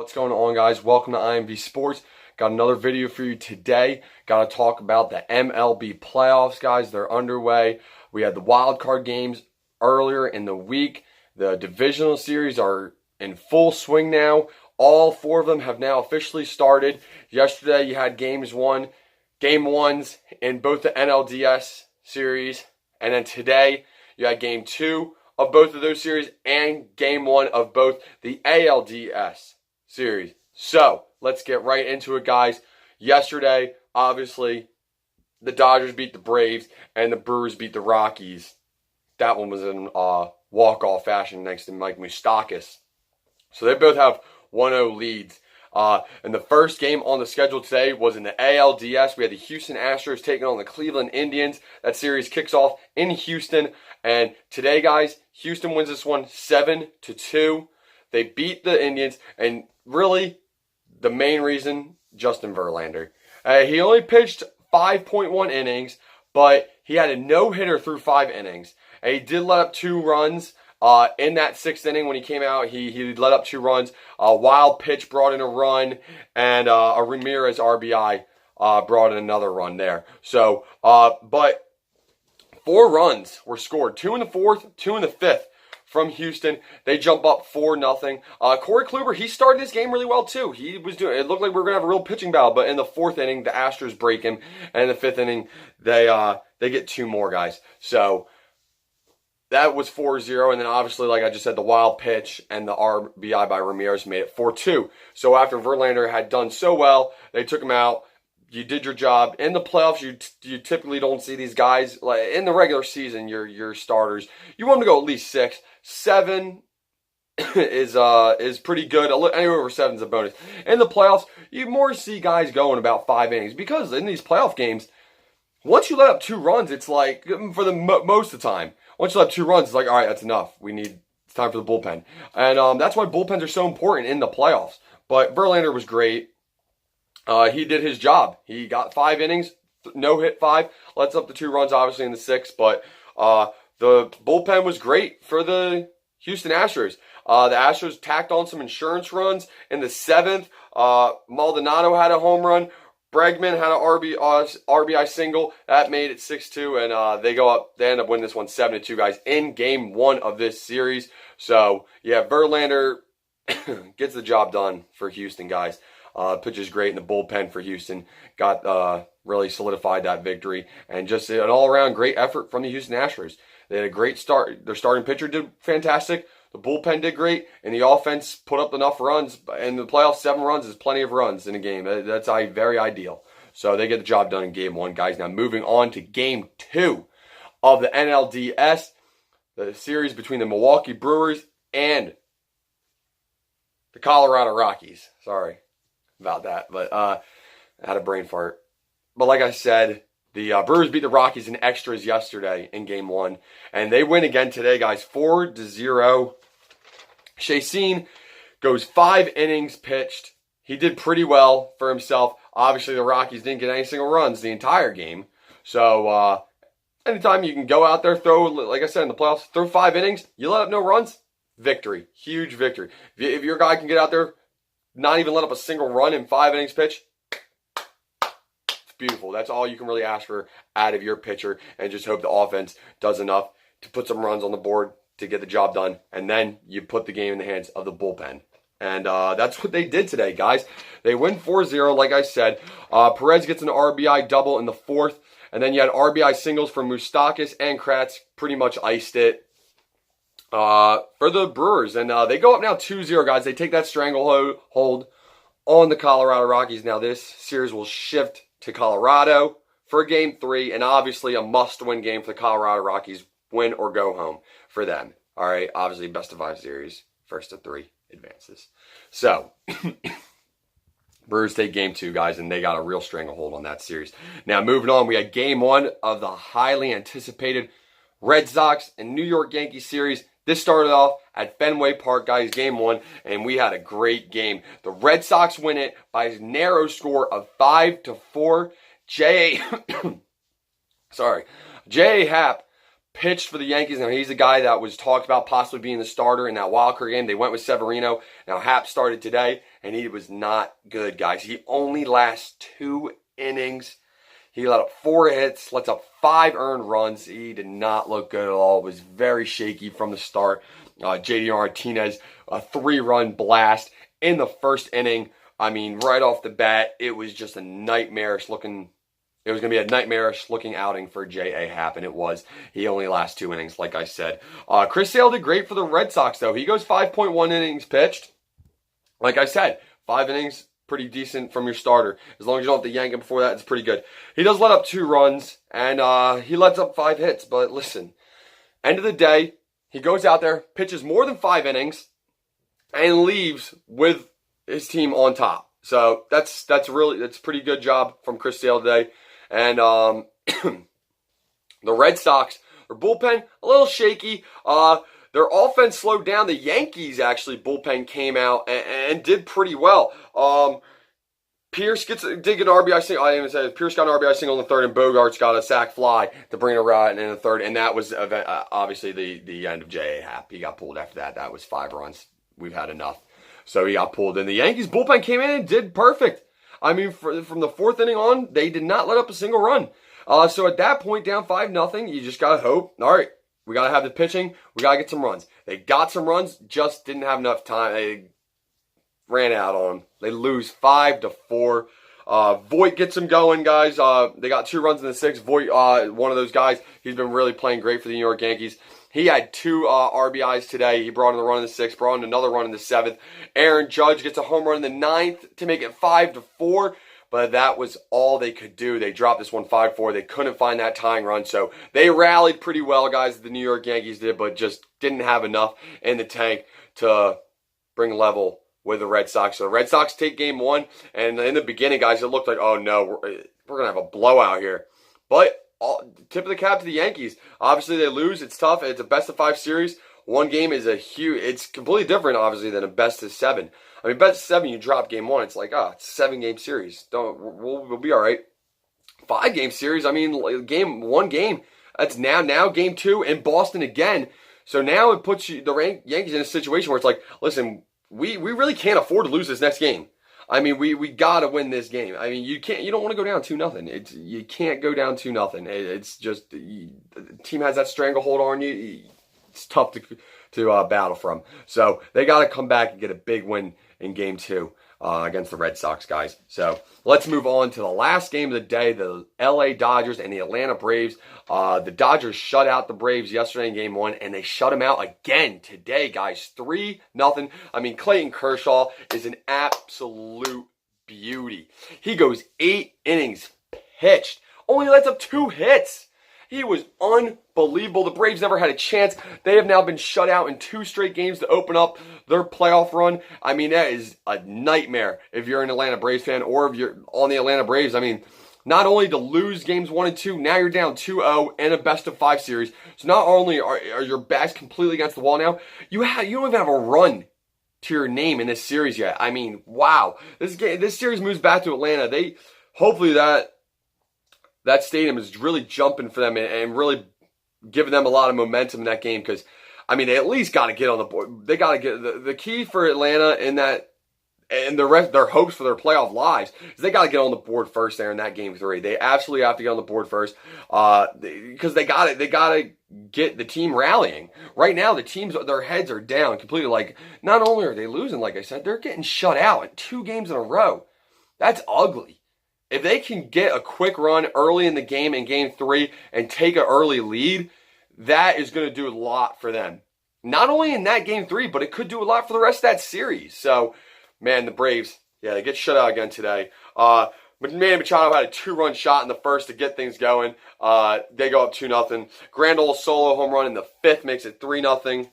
What's going on, guys? Welcome to IMV Sports. Got another video for you today. Got to talk about the MLB Playoffs, guys. They're underway. We had the wild card games earlier in the week. The divisional series are in full swing now. All four of them have now officially started. Yesterday, you had game ones in both the NLDS series. And then today, you had game 2 of both of those series and game 1 of both the ALDS series. So, let's get right into it, guys. Yesterday, obviously, the Dodgers beat the Braves and the Brewers beat the Rockies. That one was in walk-off fashion next to Mike Moustakas. So they both have 1-0 leads. And the first game on the schedule today was in the ALDS. We had the Houston Astros taking on the Cleveland Indians. That series kicks off in Houston. And today, guys, Houston wins this one 7-2. They beat the Indians. And really, the main reason, Justin Verlander. He only pitched 5.1 innings, but he had a no-hitter through 5 innings. And he did let up 2 runs. In that 6th inning when he came out, he let up 2 runs. A wild pitch brought in a run, and a Ramirez RBI brought in another run there. So, but 4 runs were scored. 2 in the 4th, 2 in the 5th from Houston. They jump up 4-0. Corey Kluber, he started this game really well too. He was doing. It looked like we were gonna have a real pitching battle, but in the 4th inning, the Astros break him, and in the 5th inning, they get 2 more guys. So. That was 4-0, and then obviously, like I just said, the wild pitch and the RBI by Ramirez made it 4-2. So after Verlander had done so well, they took him out. You did your job. In the playoffs, you typically don't see these guys. Like in the regular season, your starters, you want them to go at least 6. 7 is pretty good. Anywhere over 7 is a bonus. In the playoffs, you more see guys going about 5 innings because in these playoff games, once you let up 2 runs, it's like for the most of the time. Once you let up 2 runs, it's like, all right, that's enough. It's time for the bullpen. And that's why bullpens are so important in the playoffs. But Verlander was great. He did his job. He got 5 innings, no-hit 5. Lets up the 2 runs, obviously, in the 6th. But the bullpen was great for the Houston Astros. The Astros tacked on some insurance runs. In the 7th, Maldonado had a home run. Bregman had an RBI single. That made it 6-2, and they end up winning this one 7-2, guys, in game 1 of this series. So, yeah, Verlander gets the job done for Houston, guys. Pitches great in the bullpen for Houston. Got really solidified that victory. And just an all-around great effort from the Houston Astros. They had a great start. Their starting pitcher did fantastic. The bullpen did great, and the offense put up enough runs. In the playoffs, 7 runs is plenty of runs in a game. That's very ideal. So they get the job done in game 1, guys. Now moving on to game 2 of the NLDS, the series between the Milwaukee Brewers and the Colorado Rockies. Sorry about that, but I had a brain fart. But like I said, the Brewers beat the Rockies in extras yesterday in game 1, and they win again today, guys, 4-0. Chacin goes 5 innings pitched. He did pretty well for himself. Obviously, the Rockies didn't get any single runs the entire game. So, anytime you can go out there, throw, like I said, in the playoffs, throw 5 innings, you let up no runs, victory. Huge victory. If your guy can get out there, not even let up a single run in 5 innings pitched, it's beautiful. That's all you can really ask for out of your pitcher, and just hope the offense does enough to put some runs on the board to get the job done, and then you put the game in the hands of the bullpen. And that's what they did today, guys. They win 4-0, like I said. Perez gets an RBI double in the 4th, and then you had RBI singles from Moustakas and Kratz. Pretty much iced it for the Brewers. And they go up now 2-0, guys. They take that stranglehold on the Colorado Rockies. Now this series will shift to Colorado for game 3, and obviously a must-win game for the Colorado Rockies. Win or go home for them. All right, obviously best of 5 series, first of 3 advances. So, Brewers take game 2, guys, and they got a real stranglehold on that series. Now, moving on, we had game 1 of the highly anticipated Red Sox and New York Yankees series. This started off at Fenway Park, guys, game 1, and we had a great game. The Red Sox win it by a narrow score of 5-4. J.A. Happ pitched for the Yankees. Now, he's a guy that was talked about possibly being the starter in that wild card game. They went with Severino. Now, Happ started today, and he was not good, guys. He only lasts 2 innings. He let up 4 hits, lets up 5 earned runs. He did not look good at all. It was very shaky from the start. J.D. Martinez, a 3-run blast in the first inning. I mean, right off the bat, it was just a nightmarish looking. It was going to be a nightmarish looking outing for J.A. Happ, and it was. He only lasts 2 innings, like I said. Chris Sale did great for the Red Sox, though. He goes 5.1 innings pitched. Like I said, 5 innings, pretty decent from your starter. As long as you don't have to yank him before that, it's pretty good. He does let up 2 runs, and he lets up 5 hits. But listen, end of the day, he goes out there, pitches more than 5 innings, and leaves with his team on top. So that's pretty good job from Chris Sale today. And the Red Sox, their bullpen, a little shaky. Their offense slowed down. The Yankees, actually, bullpen came out and did pretty well. Pierce did get an RBI single. I didn't even say it. Pierce got an RBI single in the third, and Bogarts got a sac fly to bring a run in the third. And that was obviously the end of J.A. Happ. He got pulled after that. That was 5 runs. We've had enough. So he got pulled. And the Yankees bullpen came in and did perfect. I mean, from the 4th inning on, they did not let up a single run. So at that point, down 5-0, you just got to hope. All right, we got to have the pitching. We got to get some runs. They got some runs, just didn't have enough time. They ran out on them. They lose 5-4. Voit gets them going, guys. They got 2 runs in the 6th. Voit, one of those guys, he's been really playing great for the New York Yankees. He had 2 RBIs today. He brought in the run in the 6th, brought in another run in the 7th. Aaron Judge gets a home run in the 9th to make it 5-4, but that was all they could do. They dropped this one 5-4. They couldn't find that tying run, so they rallied pretty well, guys, the New York Yankees did, but just didn't have enough in the tank to bring level with the Red Sox. So the Red Sox take game 1, and in the beginning, guys, it looked like, oh no, we're going to have a blowout here. But tip of the cap to the Yankees. Obviously, they lose. It's tough. It's a best-of-5 series. One game is it's completely different, obviously, than a best-of-7. I mean, best-of-7, you drop game 1. It's like, it's a 7-game series. We'll be all right. 5-game series, I mean, one game. That's now game 2 in Boston again. So now it puts the Yankees in a situation where it's like, listen, we really can't afford to lose this next game. I mean, we gotta win this game. I mean, you don't want to go down 2-0. You can't go down 2-0. It's just the team has that stranglehold on you. It's tough to battle from. So they gotta come back and get a big win in game 2 against the Red Sox, guys. So let's move on to the last game of the day: the LA Dodgers and the Atlanta Braves. The Dodgers shut out the Braves yesterday in game 1, and they shut them out again today, guys. 3-0. I mean, Clayton Kershaw is an absolute beauty. He goes 8 innings pitched, only lets up 2 hits. He was unbelievable. The Braves never had a chance. They have now been shut out in 2 straight games to open up their playoff run. I mean, that is a nightmare if you're an Atlanta Braves fan or if you're on the Atlanta Braves. I mean, not only to lose games 1 and 2, now you're down 2-0 in a best-of-5 series. So not only are your backs completely against the wall now, you don't even have a run to your name in this series yet. I mean, wow. This series moves back to Atlanta. Hopefully that stadium is really jumping for them and really giving them a lot of momentum in that game, because, I mean, they at least got to get on the board. They got to get the key for Atlanta in that, and their hopes for their playoff lives is they got to get on the board first there in that game 3. They absolutely have to get on the board first because they got to get the team rallying. Right now, their heads are down completely. Like, not only are they losing, like I said, they're getting shut out in 2 games in a row. That's ugly. If they can get a quick run early in the game in game 3 and take an early lead, that is going to do a lot for them. Not only in that game 3, but it could do a lot for the rest of that series. So, man, the Braves, they get shut out again today. But Manny Machado had a 2-run shot in the first to get things going. They go up 2-0. Grandal solo home run in the 5th makes it 3-0.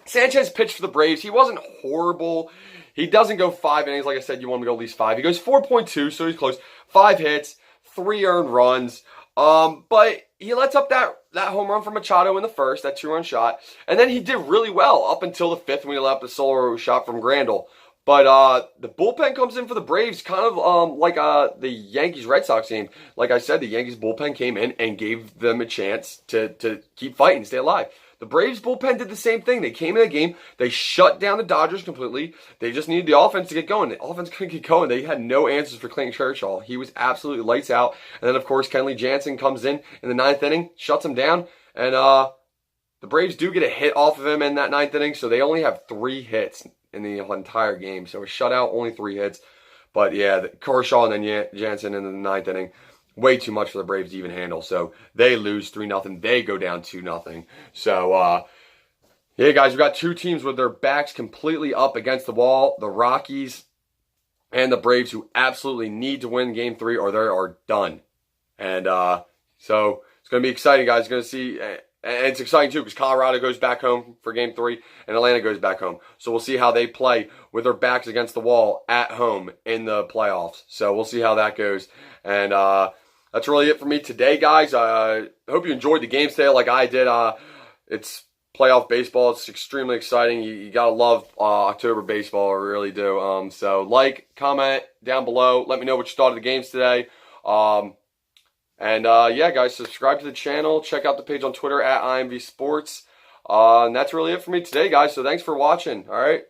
Sanchez pitched for the Braves. He wasn't horrible. He doesn't go 5 innings. Like I said, you want him to go at least 5. He goes 4.2, so he's close. 5 hits, 3 earned runs. But he lets up that home run from Machado in the first, that 2-run shot. And then he did really well up until the 5th when he let up the solo shot from Grandal. But the bullpen comes in for the Braves, kind of like the Yankees Red Sox game. Like I said, the Yankees bullpen came in and gave them a chance to keep fighting, stay alive. The Braves bullpen did the same thing. They came in the game, they shut down the Dodgers completely. They just needed the offense to get going. The offense couldn't get going. They had no answers for Clayton Kershaw. He was absolutely lights out. And then, of course, Kenley Jansen comes in the ninth inning, shuts him down, and the Braves do get a hit off of him in that ninth inning, so they only have 3 hits in the entire game. So a shutout, only 3 hits. But yeah, Kershaw and then Jansen in the ninth inning, way too much for the Braves to even handle. So they lose 3-0. They go down 2-0. So yeah, guys, we've got 2 teams with their backs completely up against the wall. The Rockies and the Braves, who absolutely need to win Game 3 or they are done. And so it's going to be exciting, guys. Going to see, and it's exciting too because Colorado goes back home for Game 3 and Atlanta goes back home. So we'll see how they play with their backs against the wall at home in the playoffs. So we'll see how that goes. And that's really it for me today, guys. I hope you enjoyed the games today like I did. It's playoff baseball. It's extremely exciting. You got to love October baseball. I really do. So like, comment down below. Let me know what you thought of the games today. Yeah, guys, subscribe to the channel. Check out the page on Twitter at IMV Sports. And that's really it for me today, guys. So thanks for watching. All right.